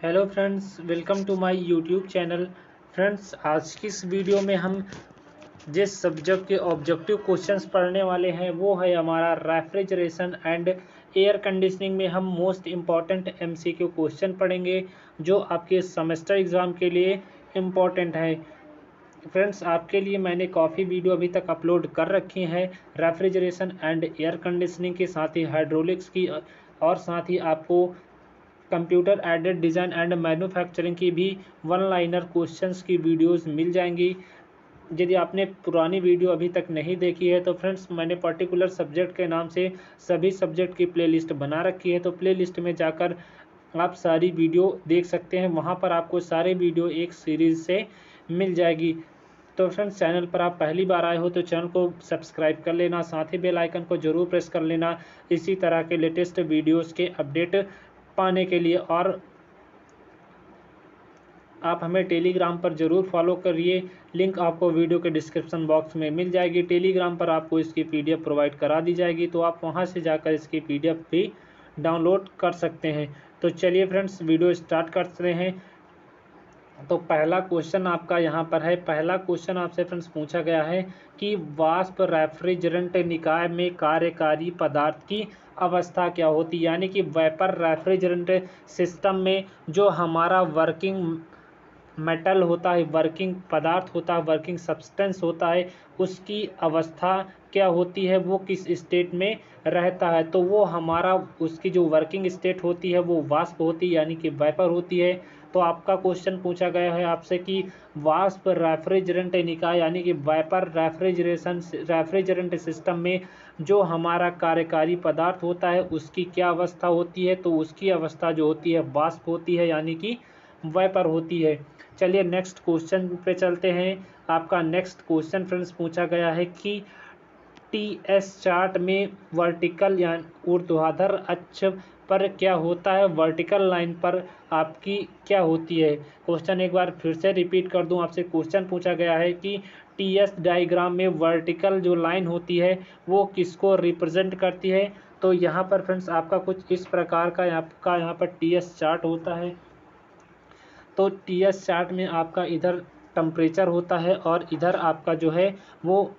Hello friends, welcome to my YouTube channel. Friends, आज की इस वीडियो में हम जिस सब्जेक्ट के ऑब्जेक्टिव क्वेश्चंस पढ़ने वाले हैं वो है हमारा रेफ्रिजरेशन एंड एयर कंडीशनिंग में हम मोस्ट इम्पॉर्टेंट एमसीक्यू क्वेश्चन पढ़ेंगे जो आपके सेमेस्टर एग्ज़ाम के लिए इम्पॉर्टेंट है। फ्रेंड्स, आपके लिए मैंने काफ़ी वीडियो अभी तक अपलोड कर रखी हैं रेफ्रिजरेशन एंड एयर कंडीशनिंग के, साथ ही हाइड्रोलिक्स की, और साथ ही आपको computer aided design and manufacturing की भी वन लाइनर क्वेश्चंस की वीडियोस मिल जाएंगी। यदि आपने पुरानी वीडियो अभी तक नहीं देखी है तो फ्रेंड्स, मैंने पर्टिकुलर सब्जेक्ट के नाम से सभी सब्जेक्ट की प्लेलिस्ट बना रखी है, तो प्लेलिस्ट में जाकर आप सारी वीडियो देख सकते हैं। वहां पर आपको सारे वीडियो एक सीरीज़ से मिल जाएगी। तो फ्रेंड्स, चैनल पर आप पहली बार आए हो तो चैनल को सब्सक्राइब कर लेना, साथ ही बेल आइकन को जरूर प्रेस कर लेना इसी तरह के लेटेस्ट वीडियोस के अपडेट पाने के लिए। और आप हमें टेलीग्राम पर ज़रूर फॉलो करिए, लिंक आपको वीडियो के डिस्क्रिप्शन बॉक्स में मिल जाएगी। टेलीग्राम पर आपको इसकी पीडीएफ प्रोवाइड करा दी जाएगी, तो आप वहां से जाकर इसकी पीडीएफ भी डाउनलोड कर सकते हैं। तो चलिए फ्रेंड्स, वीडियो स्टार्ट करते हैं। तो पहला क्वेश्चन आपका यहाँ पर है। पहला क्वेश्चन आपसे फ्रेंड्स पूछा गया है कि वाष्प रेफ्रिजरेंट निकाय में कार्यकारी पदार्थ की अवस्था क्या होती है, यानी कि वेपर रेफ्रिजरेंट सिस्टम में जो हमारा वर्किंग मेटल होता है, वर्किंग पदार्थ होता है, वर्किंग सब्सटेंस होता है, उसकी अवस्था क्या होती है, वो किस स्टेट में रहता है। तो वो हमारा उसकी जो वर्किंग स्टेट होती है वो वाष्प होती है, यानी कि वेपर होती है। तो आपका क्वेश्चन पूछा गया है आपसे कि वाष्प रेफ्रिजरेंट निकाय यानी कि वेपर रेफ्रिजरेंट सिस्टम में जो हमारा कार्यकारी पदार्थ होता है उसकी क्या अवस्था होती है। तो उसकी अवस्था जो होती है वाष्प होती है, यानी कि वेपर होती है। चलिए नेक्स्ट क्वेश्चन पे चलते हैं। आपका नेक्स्ट क्वेश्चन फ्रेंड्स पूछा गया है कि टीएस चार्ट में वर्टिकल या ऊर्ध्वाधर अक्ष पर क्या होता है, वर्टिकल लाइन पर आपकी क्या होती है। क्वेश्चन एक बार फिर से रिपीट कर दूं, आपसे क्वेश्चन पूछा गया है कि टीएस डायग्राम में वर्टिकल जो लाइन होती है वो किसको रिप्रेजेंट करती है। तो यहाँ पर फ्रेंड्स आपका कुछ इस प्रकार का आपका यहाँ पर टीएस चार्ट होता है। तो टीएस चार्ट में आपका इधर टेम्परेचर होता है और इधर आपका जो है वो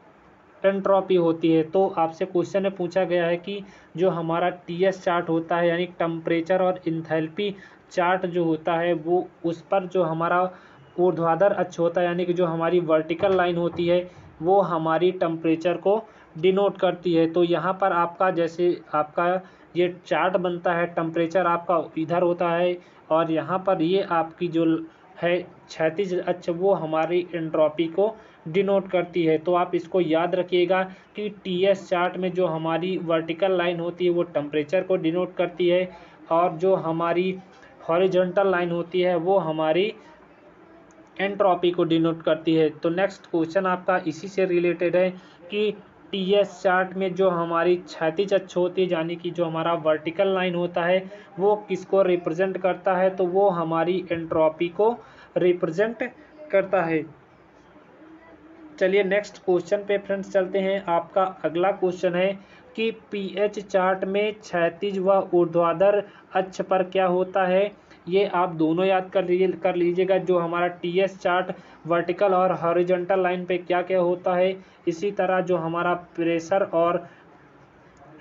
एंट्रोपी होती है। तो आपसे क्वेश्चन में पूछा गया है कि जो हमारा टीएस चार्ट होता है यानी टेम्परेचर और इंथैल्पी चार्ट जो होता है वो उस पर जो हमारा ऊर्ध्वाधर अक्ष होता है यानी कि जो हमारी वर्टिकल लाइन होती है वो हमारी टेम्परेचर को डिनोट करती है। तो यहाँ पर आपका जैसे आपका ये चार्ट बनता है, टेम्परेचर आपका इधर होता है और यहाँ पर ये आपकी जो है क्षैतिज अक्ष वो हमारी एंट्रोपी को डिनोट करती है। तो आप इसको याद रखिएगा कि टीएस चार्ट में जो हमारी वर्टिकल लाइन होती है वो टेम्परेचर को डिनोट करती है और जो हमारी हॉरिजॉन्टल लाइन होती है वो हमारी एंट्रोपी को डिनोट करती है। तो नेक्स्ट क्वेश्चन आपका इसी से रिलेटेड है कि टीएस चार्ट में जो हमारी क्षैतिज अक्ष होती है यानी कि जो हमारा वर्टिकल लाइन होता है वो किसको रिप्रेजेंट करता है। तो वो हमारी एंट्रोपी को रिप्रेजेंट करता है। चलिए नेक्स्ट क्वेश्चन पे फ्रेंड्स चलते हैं। आपका अगला क्वेश्चन है कि पीएच चार्ट में क्षैतिज व ऊर्ध्वाधर अक्ष पर क्या होता है। ये आप दोनों याद कर लीजिएगा। जो हमारा टीएस चार्ट वर्टिकल और हॉरिजॉन्टल लाइन पे क्या क्या होता है, इसी तरह जो हमारा प्रेशर और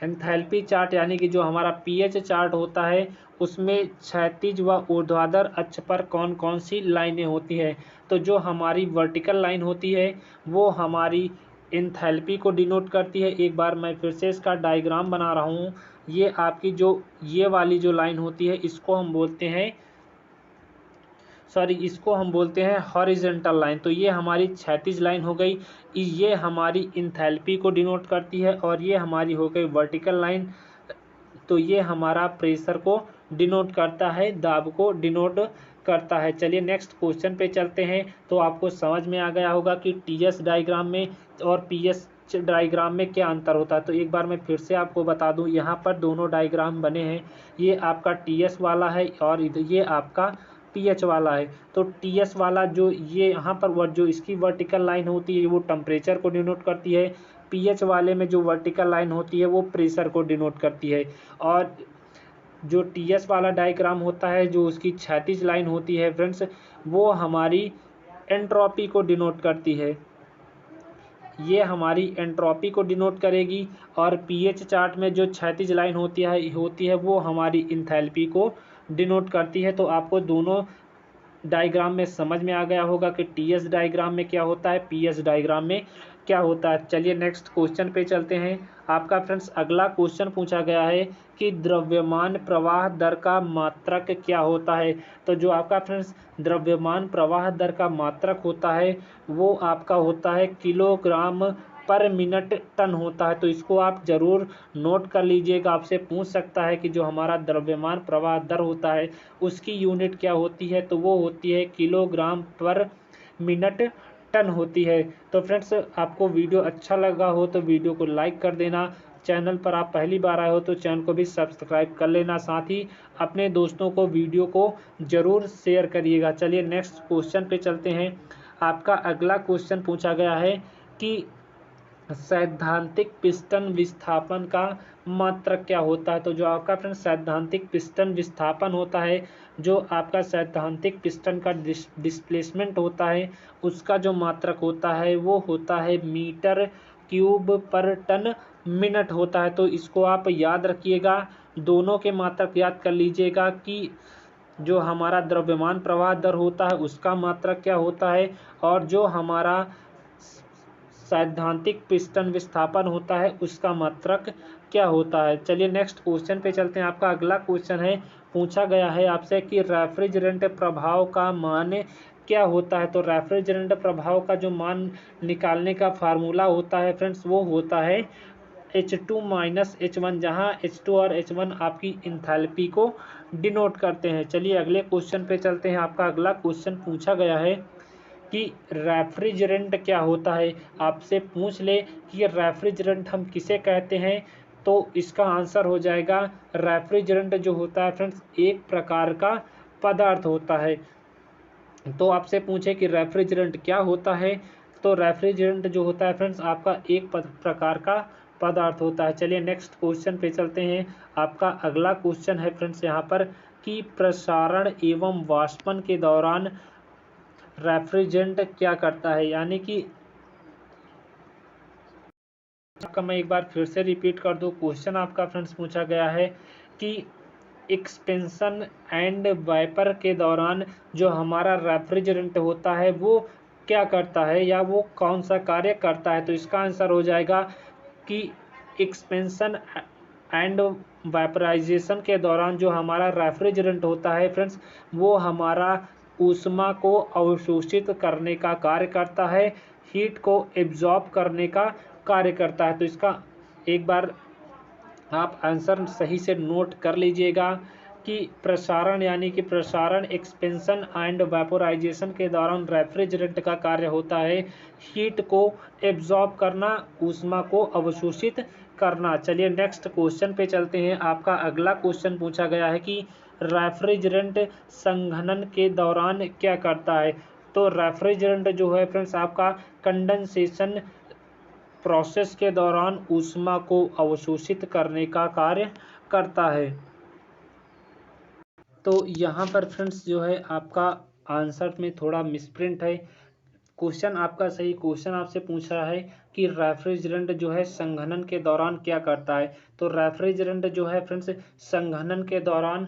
एंथैल्पी चार्ट यानी कि जो हमारा पीएच चार्ट होता है उसमें क्षैतिज व ऊर्ध्वाधर अक्ष पर कौन कौन सी लाइनें होती हैं। तो जो हमारी वर्टिकल लाइन होती है वो हमारी एंथैल्पी को डिनोट करती है। एक बार मैं फिर से इसका डायग्राम बना रहा हूँ। ये आपकी जो ये वाली जो लाइन होती है इसको हम बोलते हैं इसको हम बोलते हैं हॉरिजॉन्टल लाइन। तो ये हमारी क्षैतिज लाइन हो गई, ये हमारी इंथैल्पी को डिनोट करती है और ये हमारी हो गई वर्टिकल लाइन। तो ये हमारा प्रेशर को डिनोट करता है, दाब को डिनोट करता है। चलिए नेक्स्ट क्वेश्चन पे चलते हैं। तो आपको समझ में आ गया होगा कि टीएस डायग्राम में और पीएस डायग्राम में क्या अंतर होता है। तो एक बार मैं फिर से आपको बता दूं, यहाँ पर दोनों डायग्राम बने हैं। ये आपका टीएस वाला है और ये आपका पीएच वाला है। तो टीएस वाला जो ये यहाँ पर जो इसकी वर्टिकल लाइन होती है वो टेम्परेचर को डिनोट करती है। पीएच वाले में जो वर्टिकल लाइन होती है वो प्रेशर को डिनोट करती है। और जो टीएस वाला डायग्राम होता है, जो उसकी क्षैतिज लाइन होती है फ्रेंड्स, वो हमारी एंट्रोपी को डिनोट करती है, ये हमारी एंट्रोपी को डिनोट करेगी। और पीएच चार्ट में जो क्षैतिज लाइन होती है वो हमारी इंथैल्पी को डिनोट करती है। तो आपको दोनों डायग्राम में समझ में आ गया होगा कि टीएस डायग्राम में क्या होता है, पीएस डायग्राम में क्या होता है। चलिए नेक्स्ट क्वेश्चन पे चलते हैं। आपका फ्रेंड्स अगला क्वेश्चन पूछा गया है कि द्रव्यमान प्रवाह दर का मात्रक क्या होता है। तो जो आपका फ्रेंड्स द्रव्यमान प्रवाह दर का मात्रक होता है वो आपका होता है किलोग्राम पर मिनट टन होता है। तो इसको आप जरूर नोट कर लीजिएगा, आपसे पूछ सकता है कि जो हमारा द्रव्यमान प्रवाह दर होता है उसकी यूनिट क्या होती है, तो वो होती है किलोग्राम पर मिनट टन होती है। तो फ्रेंड्स आपको वीडियो अच्छा लगा हो तो वीडियो को लाइक कर देना, चैनल पर आप पहली बार आए हो तो चैनल को भी सब्सक्राइब कर लेना, साथ ही अपने दोस्तों को वीडियो को ज़रूर शेयर करिएगा। चलिए नेक्स्ट क्वेश्चन पे चलते हैं। आपका अगला क्वेश्चन पूछा गया है कि सैद्धांतिक पिस्टन विस्थापन का मात्रक क्या होता है। तो जो आपका फ्रेंड सैद्धांतिक पिस्टन विस्थापन होता है, जो आपका सैद्धांतिक पिस्टन का डिस्प्लेसमेंट होता है, उसका जो मात्रक होता है वो होता है मीटर क्यूब पर टन मिनट होता है। तो इसको आप याद रखिएगा, दोनों के मात्रक याद कर लीजिएगा कि जो हमारा द्रव्यमान प्रवाह दर होता है उसका मात्रक क्या होता है, और जो हमारा सैद्धांतिक पिस्टन विस्थापन होता है उसका मात्रक क्या होता है। चलिए नेक्स्ट क्वेश्चन पे चलते हैं। आपका अगला क्वेश्चन है, पूछा गया है आपसे कि रेफ्रिजरेंट प्रभाव का मान क्या होता है। तो रेफ्रिजरेंट प्रभाव का जो मान निकालने का फार्मूला होता है फ्रेंड्स वो होता है H2 माइनस H1, जहाँ H2 और H1 आपकी इंथैल्पी को डिनोट करते हैं। चलिए अगले क्वेश्चन पे चलते हैं। आपका अगला क्वेश्चन पूछा गया है कि रेफ्रिजरेंट क्या होता है। आपसे पूछ ले कि रेफ्रिजरेंट हम किसे कहते हैं, तो इसका आंसर हो जाएगा रेफ्रिजरेंट जो होता है फ्रेंड्स एक प्रकार का पदार्थ होता है। तो आपसे पूछे कि रेफ्रिजरेंट क्या होता है, तो रेफ्रिजरेंट जो होता है फ्रेंड्स आपका एक प्रकार का पदार्थ होता है। चलिए नेक्स्ट क्वेश्चन पे चलते हैं। आपका अगला क्वेश्चन है फ्रेंड्स यहाँ पर कि प्रसारण एवं वाष्पन के दौरान रेफ्रिजरेंट क्या करता है, यानी कि आपका मैं एक बार फिर से रिपीट कर दूं। क्वेश्चन आपका फ्रेंड्स पूछा गया है कि एक्सपेंशन एंड वाइपर के दौरान जो हमारा रेफ्रिजरेंट होता है वो क्या करता है या वो कौन सा कार्य करता है। तो इसका आंसर हो जाएगा कि एक्सपेंशन एंड वाइपराइजेशन के दौरान जो हमारा रेफ्रिजरेंट होता है फ्रेंड्स वो हमारा ऊष्मा को अवशोषित करने का कार्य करता है, हीट को एब्जॉर्ब करने का कार्य करता है। तो इसका एक बार आप आंसर सही से नोट कर लीजिएगा कि प्रसारण यानी कि प्रसारण एक्सपेंशन एंड वेपोराइजेशन के दौरान रेफ्रिजरेंट का कार्य होता है हीट को एब्जॉर्ब करना, ऊष्मा को अवशोषित करना। चलिए नेक्स्ट क्वेश्चन पे चलते हैं। आपका अगला क्वेश्चन पूछा गया है कि रेफ्रिजरेंट संघनन के दौरान क्या करता है। तो रेफ्रिजरेंट जो है फ्रेंड्स आपका कंडेंसेशन प्रोसेस के दौरान ऊष्मा को अवशोषित करने का कार्य करता है। तो यहाँ पर फ्रेंड्स जो है आपका आंसर में थोड़ा मिसप्रिंट है। क्वेश्चन आपका सही, क्वेश्चन आपसे पूछ रहा है कि रेफ्रिजरेंट जो है संघनन के दौरान क्या करता है। तो रेफ्रिजरेंट जो है फ्रेंड्स संघनन के दौरान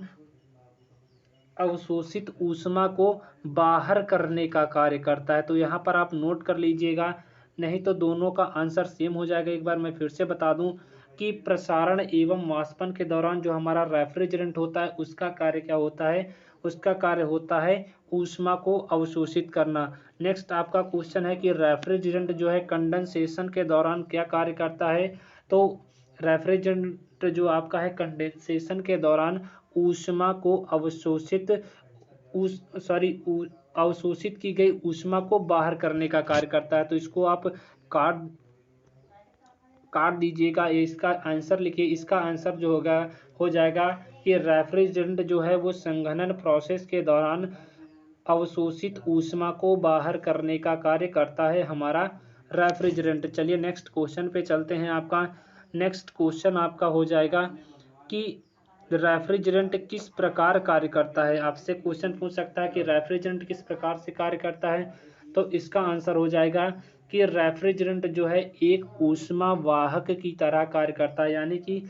अवशोषित ऊष्मा को बाहर करने का कार्य करता है। तो यहाँ पर आप नोट कर लीजिएगा, नहीं तो दोनों का आंसर सेम हो जाएगा। एक बार मैं फिर से बता दूं कि प्रसारण एवं वाष्पन के दौरान जो हमारा रेफ्रिजरेंट होता है उसका कार्य क्या होता है, उसका कार्य होता है ऊष्मा को अवशोषित करना। नेक्स्ट आपका क्वेश्चन है कि रेफ्रिजरेंट जो है कंडेंसेशन के दौरान क्या कार्य करता है। तो रेफ्रिजरेंट जो आपका है कंडेंसेशन के दौरान ऊष्मा को अवशोषित की गई ऊष्मा को बाहर करने का कार्य करता है। तो इसको आप काट दीजिएगा, इसका आंसर लिखिए। इसका आंसर जो होगा हो जाएगा कि रेफ्रिजरेंट जो है वो संघनन प्रोसेस के दौरान अवशोषित ऊष्मा को बाहर करने का कार्य करता है हमारा रेफ्रिजरेंट। चलिए नेक्स्ट क्वेश्चन पे चलते हैं। आपका नेक्स्ट क्वेश्चन आपका हो जाएगा कि रेफ्रिजरेंट किस प्रकार कार्य करता है। आपसे क्वेश्चन पूछ सकता है कि रेफ्रिजरेंट किस प्रकार से कार्य करता है। तो इसका आंसर हो जाएगा कि रेफ्रिजरेंट जो है एक ऊष्मा वाहक की तरह कार्य करता है, यानी कि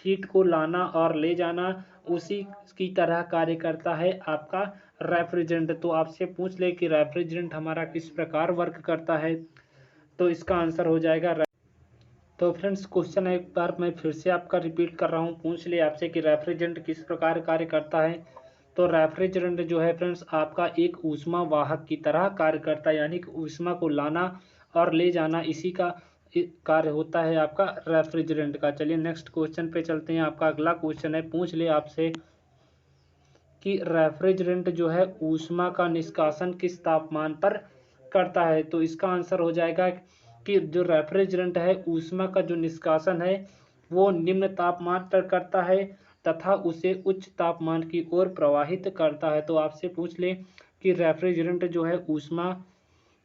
हीट को लाना और ले जाना उसी की तरह कार्य करता है आपका रेफ्रिजरेंट। तो आपसे पूछ ले कि रेफ्रिजरेंट हमारा किस प्रकार वर्क करता है, तो इसका आंसर हो जाएगा। तो फ्रेंड्स क्वेश्चन एक बार मैं फिर से आपका रिपीट कर रहा हूँ, पूछ लिए आपसे कि रेफ्रिजरेंट किस प्रकार कार्य करता है। तो रेफ्रिजरेंट जो है फ्रेंड्स आपका एक ऊष्मा वाहक की तरह कार्य करता है, यानी कि ऊष्मा को लाना और ले जाना इसी का कार्य होता है आपका रेफ्रिजरेंट का। चलिए नेक्स्ट क्वेश्चन पे चलते हैं। आपका अगला क्वेश्चन है, पूछ ले आपसे कि रेफ्रिजरेंट जो है ऊष्मा का निष्कासन किस तापमान पर करता है। तो इसका आंसर हो जाएगा कि जो रेफ्रिजरेंट है ऊष्मा का जो निष्कासन है वो निम्न तापमान पर करता है तथा उसे उच्च तापमान की ओर प्रवाहित करता है। तो आपसे पूछ ले कि रेफ्रिजरेंट जो है ऊष्मा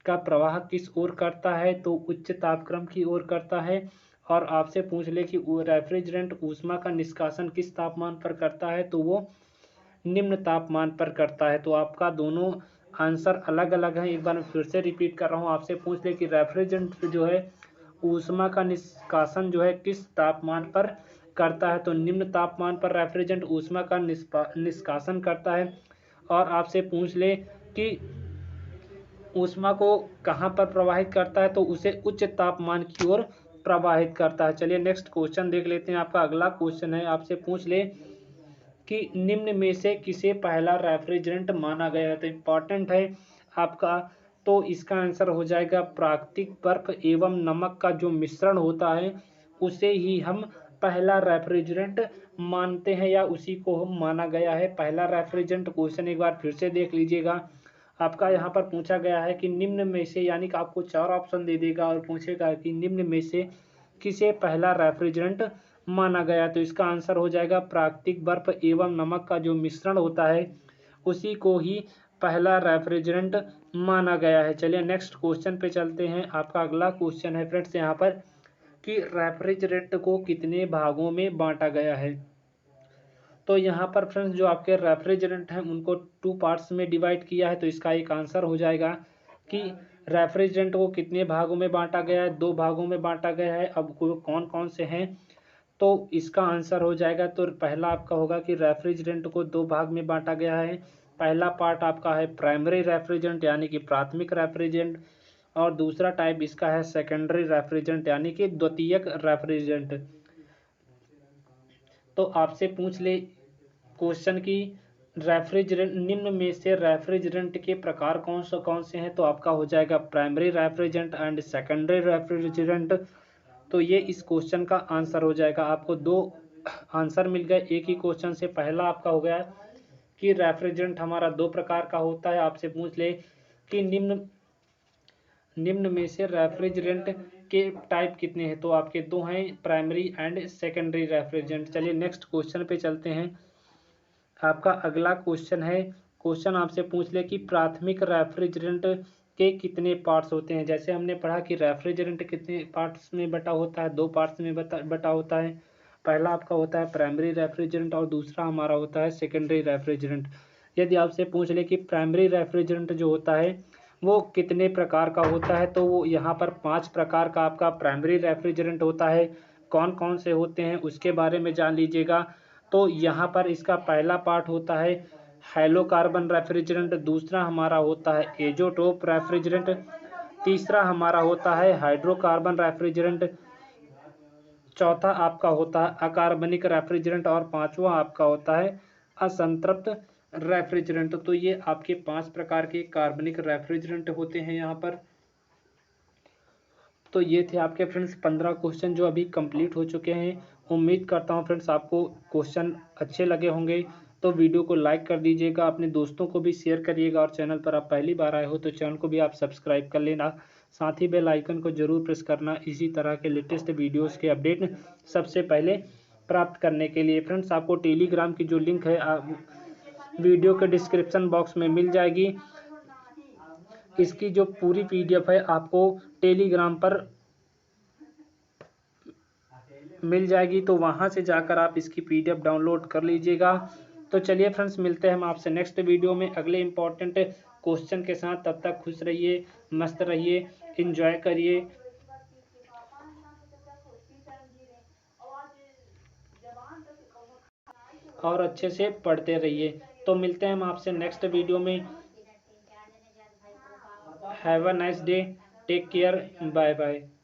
का प्रवाह किस ओर करता है, तो उच्च तापक्रम की ओर करता है। और आपसे पूछ ले कि रेफ्रिजरेंट ऊष्मा का निष्कासन किस तापमान पर करता है, तो वो निम्न तापमान पर करता है। तो आपका दोनों आंसर अलग अलग हैं। एक बार मैं फिर से रिपीट कर रहा हूँ, आपसे पूछ ले कि रेफ्रिजरेंट जो है ऊष्मा का निष्कासन जो है किस तापमान पर करता है, तो निम्न तापमान पर रेफ्रिजरेंट ऊष्मा का निष्कासन करता है। और आपसे पूछ ले कि ऊष्मा को कहाँ पर प्रवाहित करता है, तो उसे उच्च तापमान की ओर प्रवाहित करता है। चलिए नेक्स्ट क्वेश्चन देख लेते हैं। आपका अगला क्वेश्चन है, आपसे पूछ ले कि निम्न में से किसे पहला रेफ्रिजरेंट माना गया है। तो इम्पॉर्टेंट है आपका, तो इसका आंसर हो जाएगा प्राकृतिक बर्फ एवं नमक का जो मिश्रण होता है उसे ही हम पहला रेफ्रिजरेंट मानते हैं, या उसी को हम माना गया है पहला रेफ्रिजरेंट। क्वेश्चन एक बार फिर से देख लीजिएगा। आपका यहाँ पर पूछा गया है कि निम्न में से, यानी कि आपको 4 ऑप्शन दे देगा और पूछेगा कि निम्न में से किसे पहला रेफ्रिजरेंट माना गया। तो इसका आंसर हो जाएगा प्राकृतिक बर्फ एवं नमक का जो मिश्रण होता है उसी को ही पहला रेफ्रिजरेंट माना गया है। चलिए नेक्स्ट क्वेश्चन पे चलते हैं। आपका अगला क्वेश्चन है फ्रेंड्स यहाँ पर कि रेफ्रिजरेंट को कितने भागों में बांटा गया है। तो यहाँ पर फ्रेंड्स जो आपके रेफ्रिजरेंट हैं उनको 2 पार्ट्स में डिवाइड किया है। तो इसका एक आंसर हो जाएगा कि रेफ्रिजरेंट को कितने भागों में बांटा गया है, 2 भागों में बांटा गया है। अब कौन कौन से हैं, तो इसका आंसर हो जाएगा, तो पहला आपका होगा कि रेफ्रिजरेंट को 2 भाग में बांटा गया है। पहला पार्ट आपका है प्राइमरी रेफ्रिजरेंट यानी कि प्राथमिक रेफ्रिजरेंट, और दूसरा टाइप इसका है सेकेंडरी रेफ्रिजरेंट यानी कि द्वितीयक रेफ्रिजरेंट। तो आपसे पूछ ले क्वेश्चन की रेफ्रिजरेंट, निम्न में से रेफ्रिजरेंट के प्रकार कौन से हैं, तो आपका हो जाएगा primary refrigerant and secondary refrigerant. तो ये इस क्वेश्चन का आंसर हो जाएगा। आपको 2 आंसर मिल गए एक ही क्वेश्चन से। पहला आपका हो गया कि रेफ्रिजरेंट हमारा 2 प्रकार का होता है। आपसे पूछ ले कि निम्न में से रेफ्रिजरेंट के टाइप कितने हैं, तो आपके 2 हैं, प्राइमरी एंड सेकेंडरी रेफ्रिजरेंट। चलिए नेक्स्ट क्वेश्चन पे चलते हैं। आपका अगला क्वेश्चन है, क्वेश्चन आपसे पूछ ले कि प्राथमिक रेफ्रिजरेंट के कितने पार्ट्स होते हैं। जैसे हमने पढ़ा कि रेफ्रिजरेंट कितने पार्ट्स में बटा होता है, 2 पार्ट्स में बटा होता है। पहला आपका होता है प्राइमरी रेफ्रिजरेंट और दूसरा हमारा होता है सेकेंडरी रेफ्रिजरेंट। यदि आपसे पूछ ले कि प्राइमरी रेफ्रिजरेंट जो होता है वो कितने प्रकार का होता है, तो वो यहाँ पर 5 प्रकार का आपका प्राइमरी रेफ्रिजरेंट होता है। कौन कौन से होते हैं उसके बारे में जान लीजिएगा। तो यहाँ पर इसका पहला पार्ट होता है हाइड्रोकार्बन रेफ्रिजरेंट, दूसरा हमारा होता है एजोटोप रेफ्रिजरेंट, तीसरा हमारा होता है हाइड्रोकार्बन रेफ्रिजरेंट, चौथा आपका होता है अकार्बनिक रेफ्रिजरेंट और पांचवा आपका होता है असंतृप्त रेफ्रिजरेंट। तो ये आपके 5 प्रकार के कार्बनिक रेफ्रिजरेंट होते हैं यहाँ पर। तो ये थे आपके फ्रेंड्स 15 क्वेश्चन जो अभी कंप्लीट हो चुके हैं। उम्मीद करता हूँ फ्रेंड्स आपको क्वेश्चन अच्छे लगे होंगे। तो वीडियो को लाइक कर दीजिएगा, अपने दोस्तों को भी शेयर करिएगा, और चैनल पर आप पहली बार आए हो तो चैनल को भी आप सब्सक्राइब कर लेना। साथ ही बेल आइकन को जरूर प्रेस करना इसी तरह के लेटेस्ट वीडियोज़ के अपडेट सबसे पहले प्राप्त करने के लिए। फ्रेंड्स आपको टेलीग्राम की जो लिंक है वीडियो के डिस्क्रिप्शन बॉक्स में मिल जाएगी। इसकी जो पूरी PDF है आपको टेलीग्राम पर मिल जाएगी, तो वहाँ से जाकर आप इसकी PDF डाउनलोड कर लीजिएगा। तो चलिए फ्रेंड्स, मिलते हैं हम आपसे नेक्स्ट वीडियो में अगले इम्पोर्टेंट क्वेश्चन के साथ। तब तक खुश रहिए, मस्त रहिए, एंजॉय करिए और अच्छे से पढ़ते रहिए। तो मिलते हैं हम आपसे नेक्स्ट वीडियो में। Have a nice day, take care, bye bye.